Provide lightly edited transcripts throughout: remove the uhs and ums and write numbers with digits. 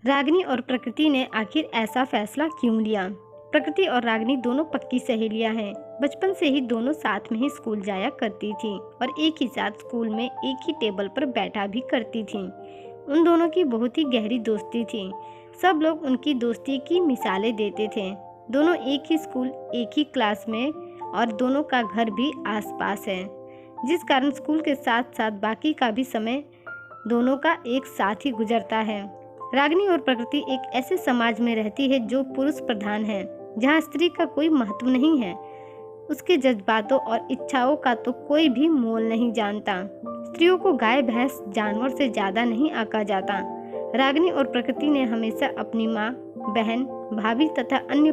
रागिनी और प्रकृति ने आखिर ऐसा फैसला क्यों लिया? प्रकृति और रागिनी दोनों पक्की सहेलियां हैं। बचपन से ही दोनों साथ में ही स्कूल जाया करती थीं और एक ही साथ स्कूल में एक ही टेबल पर बैठा भी करती थीं। उन दोनों की बहुत ही गहरी दोस्ती थी। सब लोग उनकी दोस्ती की मिसालें देते थे। दोनों एक ही स्कूल, एक ही क्लास में और दोनों का घर भी आसपास है, जिस कारण स्कूल के साथ साथ बाकी का भी समय दोनों का एक साथ ही गुजरता है। रागिनी और प्रकृति एक ऐसे समाज में रहती है जो पुरुष प्रधान है, जहाँ स्त्री का कोई महत्व नहीं है। उसके जज्बातों और इच्छाओं का तो कोई भी मोल नहीं जानता। स्त्रियों को गाय भैंस जानवर से ज्यादा नहीं आंका जाता। रागिनी और प्रकृति ने हमेशा अपनी माँ, बहन, भाभी तथा अन्य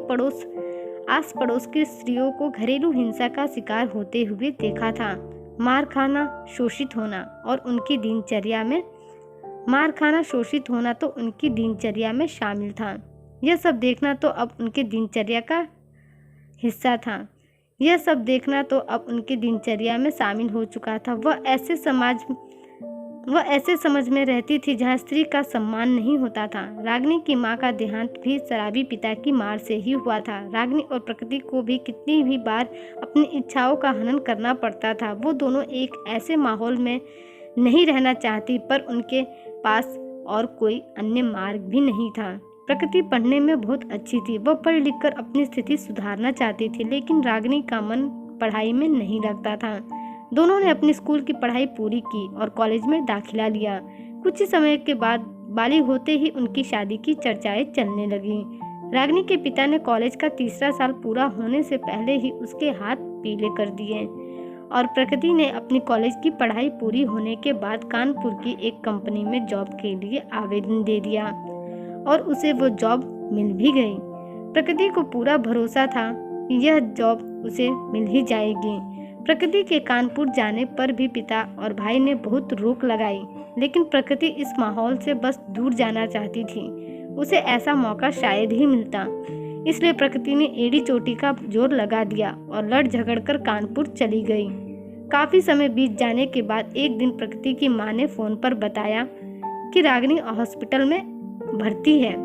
आस पड़ोस की स्त्रियों को घरेलू हिंसा का शिकार होते हुए देखा था। मार खाना, शोषित होना तो उनकी दिनचर्या में शामिल था। यह सब देखना तो अब उनकी दिनचर्या का हिस्सा था। यह सब देखना तो अब उनकी दिनचर्या में शामिल हो चुका था। वह ऐसे समझ में रहती थी जहाँ स्त्री का सम्मान नहीं होता था। रागिनी की माँ का देहांत भी शराबी पिता की मार से ही हुआ था। रागिनी और प्रकृति को भी कितनी भी बार अपनी इच्छाओं का हनन करना पड़ता था। वो दोनों एक ऐसे माहौल में नहीं रहना चाहती, पर उनके पास और कोई अन्य मार्ग भी नहीं था। प्रकृति पढ़ने में बहुत अच्छी थी। वह पढ़ लिखकर अपनी स्थिति सुधारना चाहती थी, लेकिन रागिनी का मन पढ़ाई में नहीं लगता था। दोनों ने अपनी स्कूल की पढ़ाई पूरी की और कॉलेज में दाखिला लिया। कुछ ही समय के बाद बालिग होते ही उनकी शादी की चर्चाएं चलने लगी। रागिनी के पिता ने कॉलेज का तीसरा साल पूरा होने से पहले ही उसके हाथ पीले कर दिए और प्रकृति ने अपनी कॉलेज की पढ़ाई पूरी होने के बाद कानपुर की एक कंपनी में जॉब के लिए आवेदन दे दिया और उसे वो जॉब मिल भी गई। प्रकृति को पूरा भरोसा था कि यह जॉब उसे मिल ही जाएगी। प्रकृति के कानपुर जाने पर भी पिता और भाई ने बहुत रोक लगाई, लेकिन प्रकृति इस माहौल से बस दूर जाना चाहती थी। उसे ऐसा मौका शायद ही मिलता, इसलिए प्रकृति ने एड़ी चोटी का जोर लगा दिया और लड़ झगड़ कर कानपुर चली गई। काफी समय बीत जाने के बाद एक दिन प्रकृति की माँ ने फोन पर बताया कि रागिनी हॉस्पिटल में भर्ती है।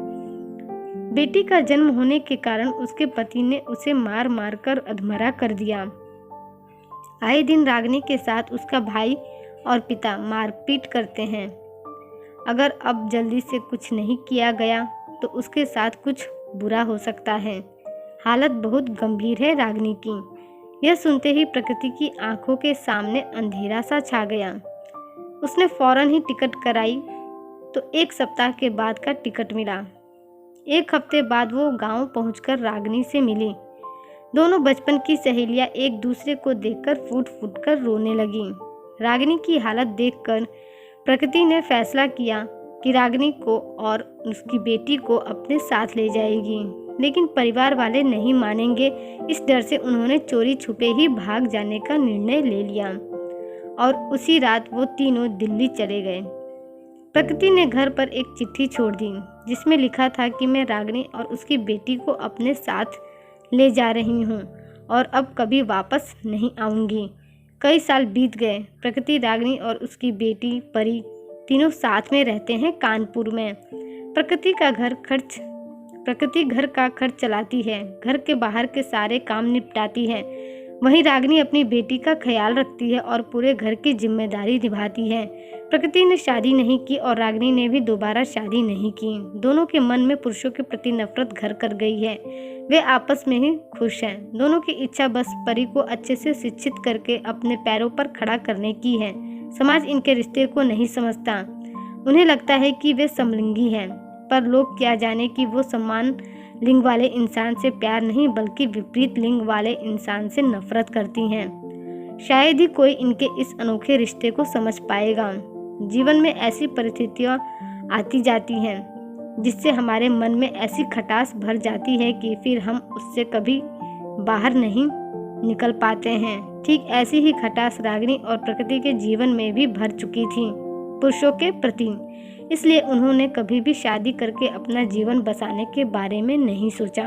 बेटी का जन्म होने के कारण उसके पति ने उसे मार मार कर अधमरा कर दिया। आए दिन रागिनी के साथ उसका भाई और पिता मारपीट करते हैं। अगर अब जल्दी से कुछ नहीं किया गया तो उसके साथ कुछ बुरा हो सकता है। हालत बहुत गंभीर है रागिनी की। यह सुनते ही प्रकृति की आंखों के सामने अंधेरा सा छा गया। उसने फौरन ही टिकट कराई तो एक सप्ताह के बाद का टिकट मिला। एक हफ्ते बाद वो गांव पहुंचकर रागिनी से मिली। दोनों बचपन की सहेलियां एक दूसरे को देखकर फूट फूट कर रोने लगीं। रागिनी की हालत देखकर प्रकृति ने फैसला किया कि रागिनी को और उसकी बेटी को अपने साथ ले जाएगी, लेकिन परिवार वाले नहीं मानेंगे। इस डर से उन्होंने चोरी छुपे ही भाग जाने का निर्णय ले लिया और उसी रात वो तीनों दिल्ली चले गए। प्रकृति ने घर पर एक चिट्ठी छोड़ दी जिसमें लिखा था कि मैं रागिनी और उसकी बेटी को अपने साथ ले जा रही हूँ और अब कभी वापस नहीं आऊँगी। कई साल बीत गए। प्रकृति, रागिनी और उसकी बेटी परी तीनों साथ में रहते हैं कानपुर में। प्रकृति घर का खर्च चलाती है, घर के बाहर के सारे काम निपटाती है। वहीं रागिनी अपनी बेटी का ख्याल रखती है और पूरे घर की जिम्मेदारी निभाती है। प्रकृति ने शादी नहीं की और रागिनी ने भी दोबारा शादी नहीं की। दोनों के मन में पुरुषों के प्रति नफरत घर कर गई है। वे आपस में ही खुश हैं। दोनों की इच्छा बस परी को अच्छे से शिक्षित करके अपने पैरों पर खड़ा करने की है। समाज इनके रिश्ते को नहीं समझता। उन्हें लगता है कि वे समलिंगी हैं, पर लोग क्या जाने कि वो समान लिंग वाले इंसान से प्यार नहीं बल्कि विपरीत लिंग वाले इंसान से नफरत करती हैं। शायद ही कोई इनके इस अनोखे रिश्ते को समझ पाएगा। जीवन में ऐसी परिस्थितियाँ आती जाती हैं जिससे हमारे मन में ऐसी खटास भर जाती है कि फिर हम उससे कभी बाहर नहीं निकल पाते हैं। ठीक ऐसी ही खटास रागिनी और प्रकृति के जीवन में भी भर चुकी थी पुरुषों के प्रति। इसलिए उन्होंने कभी भी शादी करके अपना जीवन बसाने के बारे में नहीं सोचा।